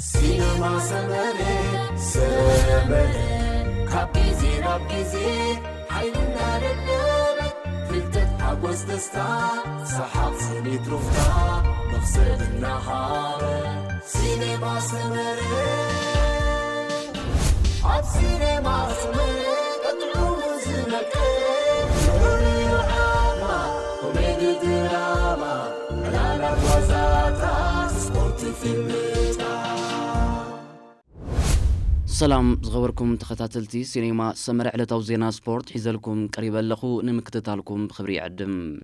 سينما سمرة كابيزي رابيزي حينا للنبت فلتت حقوز دستا صحاب سني تروفتا نفسد النهار سينما سمرة عب سينما سمرة قدروا مزنك نوري وعاما وميدي دراما لالا بوزاتا سبورت فيلم سلام زغوركم تخاتلتي سينما سمر على توزينا سبورت حيزلكم قريبا لخو نمكتتالكم بخبري عدم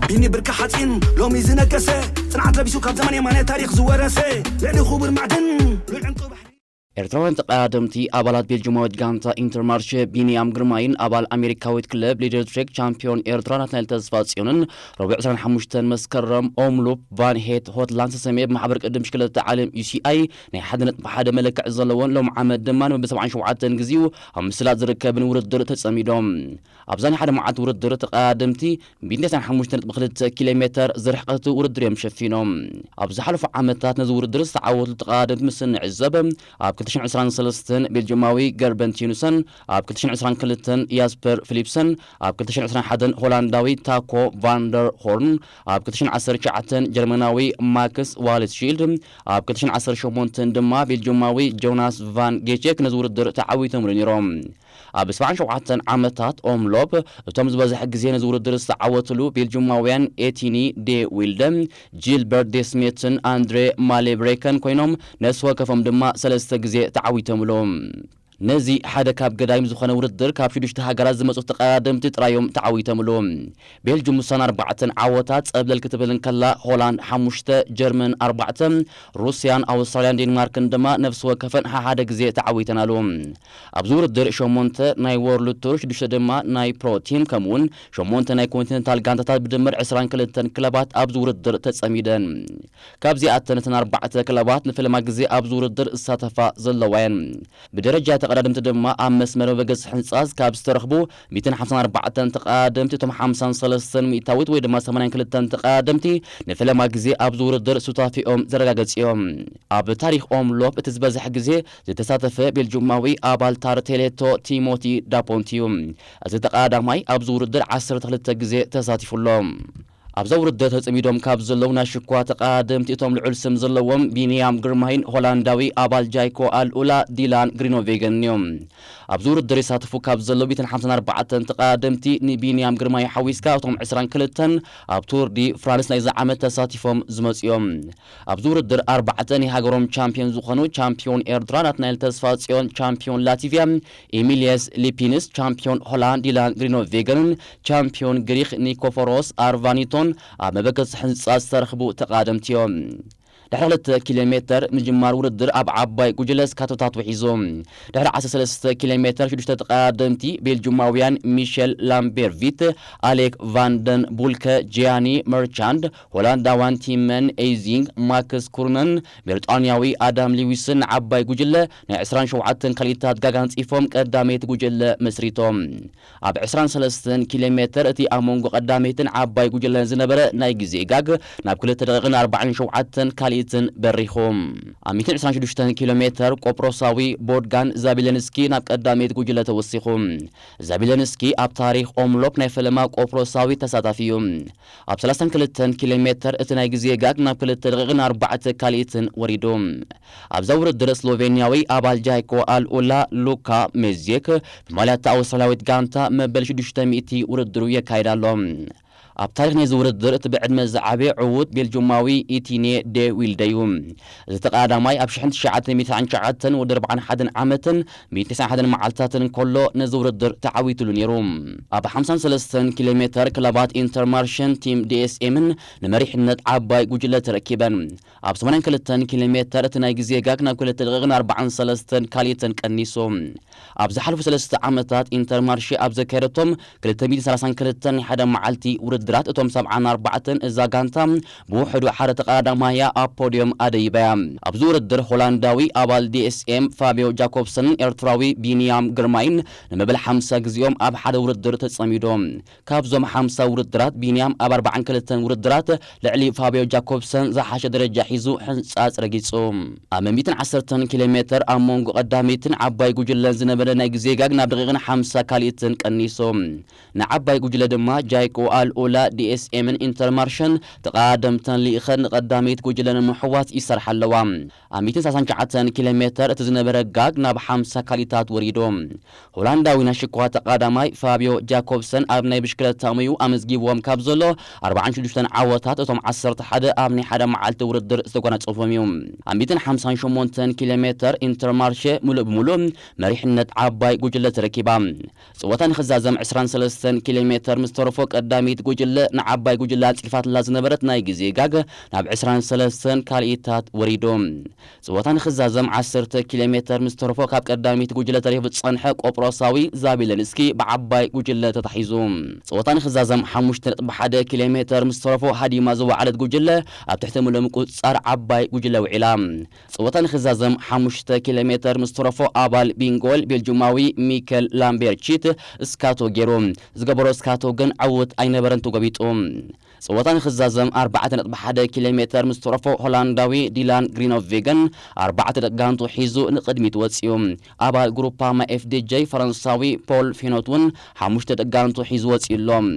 بيني بركة حاتين لو ميزنا كسي صنعت لبسو كاب زماني ماني تاريخ زوارسي لعني خبر معدن للعنق بحري ኤርትራውያን ተቃዳምቲ አባላት ቤልጅማዊት ጋንታ ኢንተርማርሽ ቢኒያም ግርማይን አባል አሜሪካዊት ክለብ ሊደር ትሬክ ቻምፒዮን ኤርትራ ናትናኤል ተስፋ ጽዮንን ረቡዕ 25 መስከረም ኦምሎፕ ቫን ሄት ሆትላንድ ሰሜብ ማሕበር ቅድም ሽክለተ ዓለም UCI ናይ ሓደነት በሓደ መለክዕ ዘለዎን ሎም ዓመት ድማ ብ77 ግዚኡ ኣብ ምስላት ዝርከብን ውድድር ተጸሚዶም ኣብዛን ሓደ መዓልቲ ውድድር ተቃዳምቲ ብ95.2 ኪሎሜትር ዝርሕቀቱ ውድድር እዮም ሸፊኖም ኣብ ዝሓለፉ ዓመታት ነዚ ውድድር ዝተዓወቱ ተቃዳምቲ ምስን ዕዘብ ኣብ 2023 ቤልጅማዊ ገርበንቲኑሰን ኣብ 2022 ያስፐር ፊሊፕሰን ኣብ 2021 ሆላንዳዊ ታኮ ቫንደር ሆርን ኣብ 2019 ጀርመናዊ ማክስ ዋልስሺልድ ኣብ 2018 ድማ ቤልጅማዊ ጆናስ ቫን ጌቼክ ነዚ ውድድር ተዓዊቶም ነይሮም ኣብ 77 ዓመታት ኦምሎፕ እቶም ዝበዝሐ ግዜ ነዚ ውድድር ዝተዓወትሉ ቤልጅማውያን ኤቲኒ ዴ ዊልደን ጂልበርት ዴስሜትን አንድሬ ማሌብሬከን ኮይኖም ነፍሲ ወከፎም ድማ 3 ግዜ ተዓዊቶምሎም ነዚ ሓደ ካብ ገዳይም ዝኾነ ውድድር ካብ 6 ሃገራት ዝመጹ ተቃዳምቲ ጥራዮም ተዓዊቶምሎም ቤልጅየም ሙሳን 4 ዓወታት ጸብለል ክትብልን ከላ ሆላንድ 5 ጀርመን 4 ሩስያን አውስትራሊያን ዴንማርክን ድማ ነፍሲ ወከፈን ሓደ ግዜ ተዓዊተናሎም ኣብዚ ውድድር 8 ናይ ወርልድ ቱር 6 ድማ ናይ ፕሮ ቲም ከምኡን 8 ናይ ኮንቲኔንታል ጋንታታት ብድምር 22 ክለባት ኣብዚ ውድድር ተጸሚደን ካብዚኣተን 4 ክለባት ንፍልማ ግዜ ኣብዚ ውድድር ዝሳተፋ ዘለዋን ብደረጃ ተቃዳምቲ ድማ ኣብ መስመር በገጽ ሕንጻዝ ካብ ዝተረኽቡ 154 ተቃዳምቲ እቶም 53 ሚእታዊት ወይ ድማ 82 ተቃዳምቲ ንፍልማ ግዜ ኣብ ውድድር ሱታፊኦም ዘረጋገጽዮም ኣብ ታሪኽ ኦምሎፕ እቲ ዝበዝሐ ግዜ ዝተሳተፈ ቤልጅማዊ ኣባል ታርቴሌቶ ቲሞቲ ዳፖንቲዩ እዚ ተቃዳማይ ኣብ ውድድር 12 ግዜ ተሳቲፉሎም ኣብዛ ውድድር ተጸሚዶም ካብ ዘለዉ ናሽኳ ተቃዳምቲ እቶም ልዑል ስም ዘለዎም ቢኒያም ግርማይን ሆላንዳዊ ኣባል ጃይኮ አልኡላ ዲላን ግሪኖቬገን እዮም ኣብዚ ውድድር ይሳተፉ ካብ ዘለዉ 154 ተቃዳምቲ ንቢኒያም ግርማይ ሓዊስካ እቶም 22 ኣብ ቱር ዲ ፍራንስ ናይ ዓመት ተሳቲፎም ዝመጽኦም ኣብዚ ውድድር 4 ናይ ሃገሮም ቻምፒዮን ዝኾኑ ቻምፒዮን ኤርትራ ናትናኤል ተስፋ ጽዮን ቻምፒዮን ላትቪያ ኤሚሊየስ ሊፒንስ ቻምፒዮን ሆላንድ ዲላን ግሪኖቬገን ቻምፒዮን ግሪክ ኒኮፎሮስ አርቫኒቶ ኣብ መበገጽ ሕንጻ ዝተረኽቡ ተቃዳምቲዮም ድሕሪ 2 ኪሎሜትር ምጅማር ውድድር ኣብ ዓባይ ጉጅለስ ካቶታት ውሒዞም ድሕሪ 13 ኪሎሜትር 6 ተቃዳምቲ ቤልጅማውያን ሚሸል ላምቤርቪት አሌክ ቫንደን ቡልከ ጂያኒ መርቻንድ ሆላንዳዋን ቲመን ኤይዚንግ ማክስ ኩርነን ብሪጣንያዊ አዳም ሊዊስን ዓባይ ጉጅለ ናይ 27 ካልኢታት ጋጋን ጽፎም ቀዳሜት ጉጅለ መስሪቶም ኣብ 23 ኪሎሜትር እቲ ኣሞንጎ ቀዳሜትን ዓባይ ጉጅለን ዝነበረ ናይ ግዜ ጋግ ናብ 2:47 ካሊ በሪኹም ኣብ 126 ኪሎሜትር ቆጵሮሳዊ ቦድጋን ዛቢለንስኪ ናብ ቀዳሜት ጉጅለ ተወሲኹም ዛቢለንስኪ ኣብ ታሪኽ ኦምሎፕ ናይ ፈለማ ቆጵሮሳዊ ተሳታፊዩ ኣብ 32 ኪሎሜትር እቲ ናይ ግዜ ጋግ ናብ 2:4 ካልኢትን ወሪዱ ኣብዛ ውድድር ስሎቬንያዊ ኣባል ጃይኮ አልኡላ ሉካ ሜዚክ ብማልያት ኣውስትራልያዊት ጋንታ መበል 600 ውድድሩ የካይዳሎ ኣብ ታሪኽ ናይ ውድድር እቲ ብዕድመ ዝዓበየ ዕዉት ቤልጅማዊ ኢቲኔ ዴ ዊልደዩ እዚ ተቃዳማይ ኣብ 1999 ወዲ 41 ዓመትን 191 መዓልታትን ከሎ ነዚ ውድድር ተዓዊትሉ ነይሩ ኣብ 53 ኪሎሜትር ክለባት ኢንተርማርሽን ቲም ዲኤስኤምን ንመሪሕነት ዓባይ ጉጅለ ተረኪበን ኣብ 82 ኪሎሜትር እቲ ናይ ግዜ ጋግ ናብ 2:43 ካልኢትን ቀኒሱ ኣብ ዝሓለፉ 3 ዓመታት ኢንተርማርሽ ኣብ ዘካየደቶም 232 ሓደ መዓልቲ ውድድራት እቶም 74 እዛ ጋንታ ብውሕዱ ሓደ ተቀዳዳማያ ኣብ ፖዲየም ኣደይበያ ኣብዚ ውድድር ሆላንዳዊ ኣባል ዲኤስኤም ፋቢዮ ጃኮብሰን ኤርትራዊ ቢንያም ግርማይን ንመበል 50 ግዜኦም ኣብ ሓደ ውድድር ተጸሚዶም ካብዞም 50 ውድድራት ቢንያም ኣብ 42 ውድድራት ልዕሊ ፋቢዮ ጃኮብሰን ዝሓሸ ደረጃ ሒዙ ሕንጻጽ ረጊጹ ኣብ 110 ኪሎ ሜትር ኣብ መንጎ ቀዳሚትን ዓባይ ጉጅለን ዝነበረ ናይ ግዜ ጋግ ናብ ደቂቕን 50 ካልእትን ቀኒሶም ንዓባይ ጉጅለ ድማ ጃይኮ ኣልኦላ ዲኤስኤምን ኢንተርማርሽን ተቃደምተን ሊኢኸን ቀዳሚት ጉጅለን ምሕዋት ይሰርሓ ኣለዋ ኣብ 139 ኪሎ ሜትር እቲ ዝነበረ ጋግ ናብ 50 ካልእታት ወሪዶም ሆላንዳዊ ናሽኳ ተቃዳማይ ፋቢዮ ጃኮብሰን ኣብ ናይ ብሽክለታ ሙዩ ኣመዝጊብዎም ካብ ዘሎ 46 ዓወታት እቶም 11 ኣብ ናይ ሓደ መዓልቲ ውድድር ዝተጎናጸፎም እዮም ኣብ 158 ኪሎ ሜትር ኢንተርማርሽ ሙሉእ ብሙሉእ መሪሕነት ዓባይ ጉጅለ ተረኪባ ጽወታ ንኽዛዘም 23 ኪሎ ሜትር ምስ ተረፎ ቀዳሚት ጉጅለ ንዓባይ ጉጅለ ጽልፋትላ ዝነበረት ናይ ግዜ ጋግ ናብ 23 ካልእታት ወሪዶም ጽወታ ንኽዛዘም 10 ኪሎ ሜትር ምስ ተረፎ ካብ ቀዳሚት ጉጅለ ተሪፉ ጸንሐ ቆጵሮሳዊ ዛቢለንስኪ ብዓባይ ጉጅለ ተታሒዙ ጽወታ ንኽዛዘም 5.1 ኪሎ ሜትር ምስ ተረፎ ሃዲማ ዝወዓለት ጉጅለ ኣብ ትሕቲ ሙሉእ ምቁጽጻር ዓባይ ጉጅለ ውዒላ ጽወታ ንኽዛዘም 5 ኪሎ ሜትር ምስ ተረፎ ኣባል ቢንጎል ቤልጅማዊ ሚኬል ላምቤርቺት እስካቶ ገይሩ ዝገበሮ እስካቶ ግን ዓወት ኣይነበረን ተገቢጡ ጽወታ ንኽዛዘም 4.1 ኪሎ ሜትር ምስ ተረፎ ሆላንዳዊ ዲላን ግሪኖቬገን 4 ደጋንቱ ሒዙ ንቕድሚት ወፂኡ ኣባል ግሩፓማ ኤፍዲጄ ፈረንሳዊ ፖል ፊኖትን 5 ደጋንቱ ሒዙ ወፂኡሎም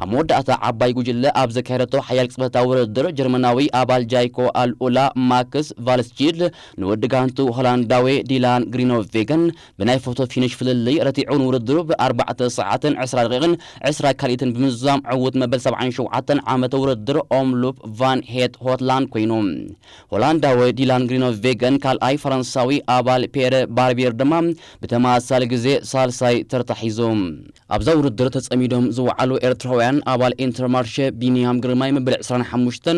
ኣብ መወዳእታ ዓባይ ጉጅለ ኣብ ዘካየደቶ ሓያል ቅጽበታዊ ውድድር ጀርመናዊ ኣባል ጃይኮ ኣልኦላ ማክስ ቫልስቺድ ንወዲ ጋንቱ ሆላንዳዊ ዲላን ግሪኖቬገን ብናይ ፎቶ ፊኒሽ ፍልልይ ረቲዑን ውድድሩ ብ4 ሰዓትን 20 ደቂቕን 20 ካልእትን ብምዛም ዕውት መበል 77 ዓመተ ውድድር ኦምሉፕ ቫን ሄት ሆትላንድ ኮይኑ ሆላንዳዊ ዲላን ግሪኖቬገን ካልኣይ ፈረንሳዊ ኣባል ፔረ ባርቢር ድማ ብተመሳሳሊ ግዜ ሳልሳይ ተርታሒዙ ኣብዛ ውድድር ተጸሚዶም ዝወዓሉ ኤርትራውያን ኣባል ኢንተርማርሽ ቢንያም ግርማይ መበል 25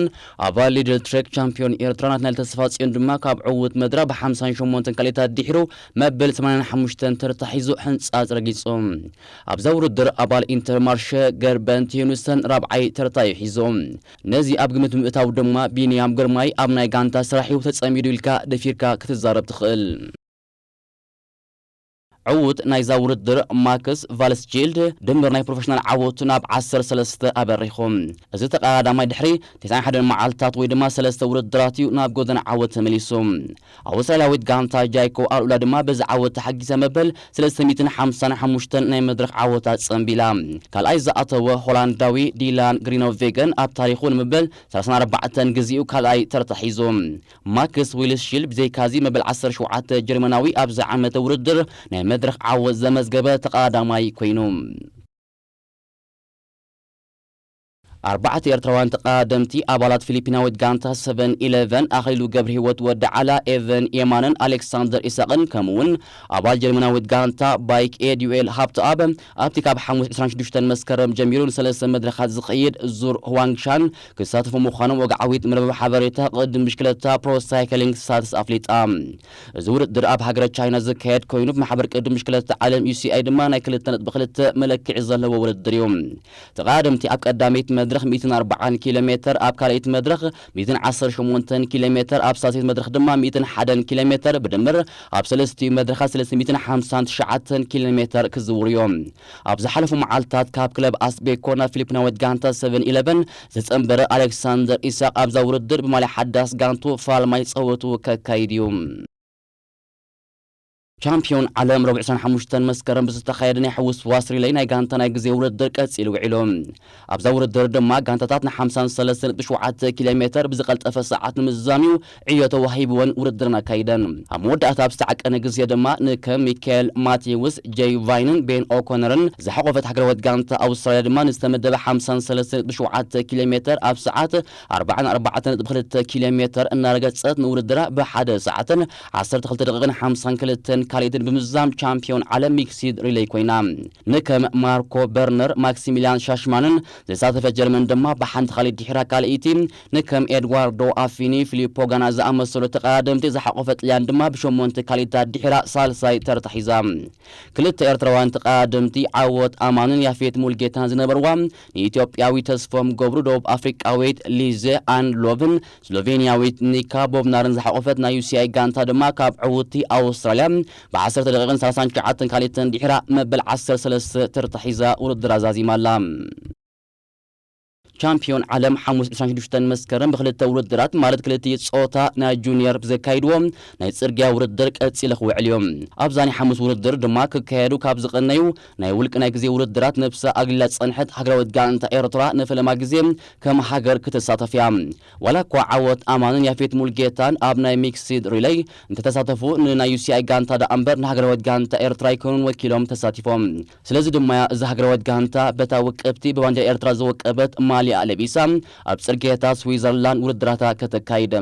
ኣባል ሊድል ትሬክ ቻምፒዮን ኤርትራ ናትናል ተስፋጽዮን ድማ ካብ ዕውት መድራ ብ58 ካልእታት ድሒሩ መበል 85 ተርታሒዙ ሕንጻጽ ረጊጹ ኣብዛ ውድድር ኣባል ኢንተርማርሽ ገርበን ቴኑሰን ራብዓይ ተርታዩ ሒዞም ነዚ ኣብ ግምት ምእታው ድማ ቢንያም ግርማይ ኣብ ናይ ጋንታ ስራሒው ተጸሚዱ ኢልካ ደፊርካ ክትዛረብ ትኽእል عود نايزا وردر ماكس فالسجيلد دمر ناي بروفيشنال عوت ناب 13 أبريخم إذا تقعد ما يدحري 91 معلتات ويدما 3 وردراتي ناب جودن عوت مليسوم عوسا لويد جانتا جايكو أولاد ما بز عوت حق مبل 355 ناي مدرخ عوتات سنبيلا قال أيزا أتوا هولنداوي ديلان غرينوفيغن أب تاريخون مبل 34 جزيو قال أي ترتحيزوم ماكس ويلس شيل بزي كازي مبل 10 شوعات جرمناوي أبز عامة وردر ناي مدرخ عوز زمزقبة تقادماي كوينوم 4 ኤርትራውያን ተቃደምቲ ኣባላት ፊሊፒናዊት ጋንታ 7-11 ኣኺሉ ገብረ ህይወት ወዲ ዓላ ኤቨን የማንን ኣሌክሳንደር ኢሳቅን ከምኡውን ኣባል ጀርመናዊት ጋንታ ባይክ ኤድዩኤል ሃብተኣብ ኣብቲ ካብ 26 መስከረም ጀሚሩ ንሰለስተ መድረኻት ዝኸይድ ዙር ህዋንግሻን ክሳተፉ ምዃኖም ወግዓዊት መርበብ ሓበሬታ ቅድም ብሽክለታ ፕሮ ሳይክሊንግ ስታትስ ኣፍሊጣ እዚ ውድድር ኣብ ሃገረ ቻይና ዝካየድ ኮይኑ ብማሕበር ቅድም ብሽክለታ ዓለም ዩሲአይ ድማ ናይ 2.2 መለክዒ ዘለዎ ውድድር እዩ ተቃደምቲ ኣብ ቀዳሚት መድረኽ 140 كيلومتر أب كاليت مدرخ 118 كيلومتر أب ساسيت مدرخ دما 101 كيلومتر بدمر أب سلستي مدرخ 359 كيلومتر كزوريوم أب زحلفوا معالتات كاب كلب أسبيكونا فيليبيناويت غانتا 7-11 زتنبر ألكسندر إساق أب زور الدرب مالي حداس غانتو فالما يصوتو كايديوم شامبيون عالم ربع سنة حموشتن مسكرم بزتخيرني حوس واسري لينا غانتا ناي غزي ورد كاتسيل وعلوم ابزا ورد دما غانتاتنا 53 بشوعات كيلومتر بزقلت اف ساعات مزاميو عيوتو وهيبون وردرنا كايدن امودات ابستعق انا غزي دما نكم ميكيل ماتيوس جاي فاينن بين اوكونرن زحقفت حقروت غانتا اوستراليا دما نستمدب 53 بشوعات كيلومتر اب ساعات 44 كيلومتر ان رغصت نوردرا بحد ساعات 12 دقيقه 52 ካልእትን ብምዛም ቻምፒዮን ዓለም ሚክስድ ሪሌይ ኮይና ንከም ማርኮ በርነር ማክሲሚሊያን ሻሽማንን ዘሳተፈ ጀርመን ድማ ብሓንቲ ካልእ ድሕራ ካልእቲ ንከም ኤድዋርዶ አፊኒ ፊሊፖ ጋና ዝኣመሰሉ ተቀዳደምቲ ዝሓቆፈ ጥልያን ድማ ብሸሞንተ ካልእታት ድሕራ ሳልሳይ ተርታ ሒዛ ክልተ ኤርትራውያን ተቀዳደምቲ ዓወት ኣማንን ያፌት ሙልጌታን ዝነበርዋ ንኢትዮጵያዊ ተስፎም ገብሩ ደቡብ አፍሪቃዊት ሊዜ አን ሎቭን ስሎቬንያዊት ኒካ ቦብናርን ዝሓቆፈት ናይ ዩሲአይ ጋንታ ድማ ካብ ዕውቲ አውስትራልያ ብ10 ደቂቃን 39 ካልእተን ድሕራ መበል 13 ተርታ ሒዛ ውድድር ኣዛዚማላ ቻምፒዮን ዓለም 26 መስከረም በክልተ ውድድራት ማለት ክልተ ጾታ ናይ ጁኒየር ብዘካይድዎም ናይ ጽርግያ ውድድር ቀጺለ ክውዕል እዮም ኣብዛኒ 5 ውድድር ድማ ክካየዱ ካብ ዝቀነዩ ናይ ውልቅ ናይ ግዜ ውድድራት ነፍሰ ኣግሊላ ጸንሐት ሃገራዊት ጋንታ ኤርትራ ነፈለማ ግዜ ከም ሃገር ክትሳተፍ እያ ዋላ እኳ ዓወት ኣማንን ያፌት ሙልጌታን ኣብ ናይ ሚክስድ ሪሌይ እንተተሳተፉ ንናይ ዩሲአይ ጋንታ ዳኣምበር ንሃገራዊት ጋንታ ኤርትራ ይኮኑን ወኪሎም ተሳቲፎም ስለዚ ድማ እዚ ሃገራዊት ጋንታ በታ ውቅብቲ ብባንዴራ ኤርትራ ዝወቀበት ማልያ ለቢሳ ኣብ ጽርግያታት ስዊዘርላንድ ውድድራታ ከተካይደ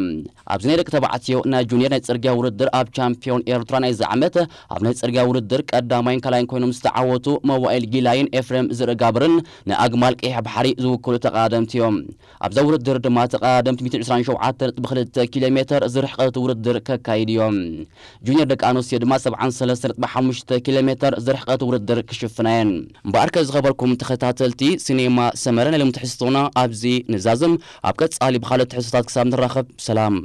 ኣብዚ ናይ ደቂ ተባዕትዮ ናይ ጁኒየር ናይ ጽርግያ ውድድር ኣብ ቻምፒዮን ኤርትራ ናይ ዝዓመት ኣብ ናይ ጽርግያ ውድድር ቀዳማይን ካልኣይን ኮይኖም ዝተዓወቱ ሞባይል ጊላይን ኤፍሬም ዝርጋብርን ንኣግማል ቀይሕ ባሕሪ ዝውክሉ ተቀዳደምቲ እዮም ኣብዛ ውድድር ድማ ተቀዳደምቲ 127.2 ኪሎ ሜትር ዝርሕቀት ውድድር ከካይድ እዮም ጁኒየር ደቂ ኣንስትዮ ድማ 73.5 ኪሎ ሜትር ዝርሕቀት ውድድር ክሽፍናየን እምበኣር ከዝኸበርኩም ተኸታተልቲ ሲኔማ ሰመረ ናይ ሎሚ ትሕዝቶና ኣብዚ ንዛዝም ኣብ ቀጻሊ ብኻልኦት ትሕዝቶታት ክሳብ ንራኸብ ሰላም